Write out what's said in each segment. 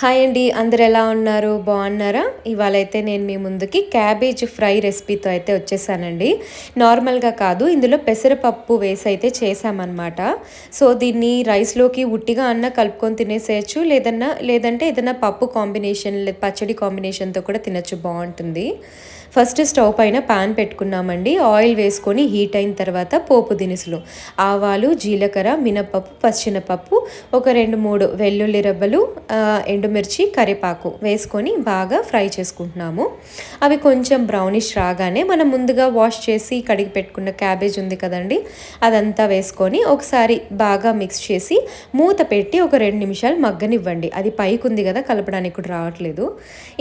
Hi అండి. అందరూ ఎలా ఉన్నారు? బాగున్నారా? ఇవాళైతే నేను మీ ముందుకి క్యాబేజ్ ఫ్రై రెసిపీతో అయితే వచ్చేసానండి. నార్మల్‌గా కాదు, ఇందులో పెసరపప్పు వేసి అయితే చేశామన్నమాట. సో, దీన్ని రైస్‌లోకి ఉట్టిగా అన్నా కలుపుకొని తినేసేయొచ్చు. లేదంటే ఏదైనా పప్పు కాంబినేషన్ పచ్చడి కాంబినేషన్‌తో కూడా తినొచ్చు, బావుంటుంది. ఫస్ట్ స్టవ్ పైన పాన్ పెట్టుకున్నామండి. ఆయిల్ వేసుకొని హీట్ అయిన తర్వాత పోపు దినుసులు, ఆవాలు, జీలకర్ర, మినపప్పు, పచ్చెనపప్పు, ఒక 2, 3 వెల్లుల్లి రెబ్బలు, ఎండుమిర్చి, కరివేపాకు వేసుకొని బాగా ఫ్రై చేసుకుంటున్నాము. అవి కొంచెం బ్రౌనిష్ రాగానే మనం ముందుగా వాష్ చేసి కడిగి పెట్టుకున్న క్యాబేజ్ ఉంది కదండి, అదంతా వేసుకొని ఒకసారి బాగా మిక్స్ చేసి మూత పెట్టి ఒక 2 నిమిషాలు మగ్గనివ్వండి. అది పైకి ఉంది కదా, కలపడానికి కూడా రావట్లేదు.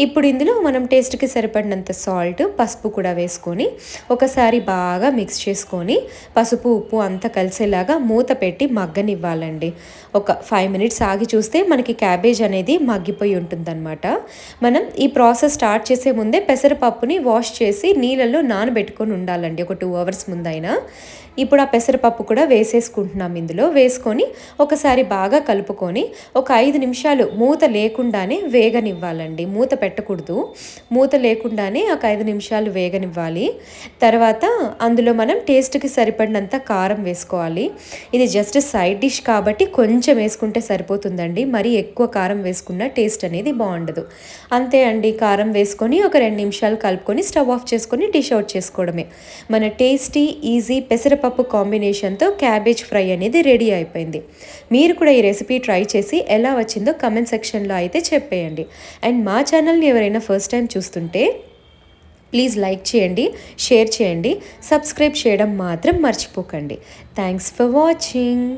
ఇప్పుడు ఇందులో మనం టేస్ట్కి సరిపడినంత సాల్ట్, పసుపు కూడా వేసుకొని ఒకసారి బాగా మిక్స్ చేసుకొని పసుపు ఉప్పు అంతా కలిసేలాగా మూత పెట్టి మగ్గనివ్వాలండి. ఒక 5 మినిట్స్ ఆగి చూస్తే మనకి క్యాబేజ్ అనేది మగ్గిపోయి ఉంటుందన్నమాట. మనం ఈ ప్రాసెస్ స్టార్ట్ చేసే ముందే పెసరపప్పుని వాష్ చేసి నీళ్ళల్లో నానబెట్టుకొని ఉండాలండి, ఒక 2 అవర్స్ ముందైనా. ఇప్పుడు ఆ పెసరపప్పు కూడా వేసేసుకుంటున్నాం. ఇందులో వేసుకొని ఒకసారి బాగా కలుపుకొని ఒక 5 నిమిషాలు మూత లేకుండానే వేగనివ్వాలండి. మూత పెట్టకూడదు, మూత లేకుండానే ఒక 5 నిమిషాలు వేగనివ్వాలి. తర్వాత అందులో మనం టేస్ట్కి సరిపడినంత కారం వేసుకోవాలి. ఇది జస్ట్ సైడ్ డిష్ కాబట్టి కొంచెం వేసుకుంటే సరిపోతుందండి. మరీ ఎక్కువ కారం వేసుకున్న టేస్ట్ అనేది బాగుండదు. అంతే అండి, కారం వేసుకొని ఒక 2 నిమిషాలు కలుపుకొని స్టవ్ ఆఫ్ చేసుకొని డిష్ అవుట్ చేసుకోవడమే. మన టేస్టీ ఈజీ పెసరపప్పు కాంబినేషన్తో క్యాబేజ్ ఫ్రై అనేది రెడీ అయిపోయింది. మీరు కూడా ఈ రెసిపీ ట్రై చేసి ఎలా వచ్చిందో కమెంట్ సెక్షన్లో అయితే చెప్పేయండి. అండ్ మా ఛానల్ని ఎవరైనా ఫస్ట్ టైం చూస్తుంటే ప్లీజ్ లైక్ చేయండి, షేర్ చేయండి, సబ్స్క్రైబ్ చేయడం మాత్రం మర్చిపోకండి. Thanks for watching.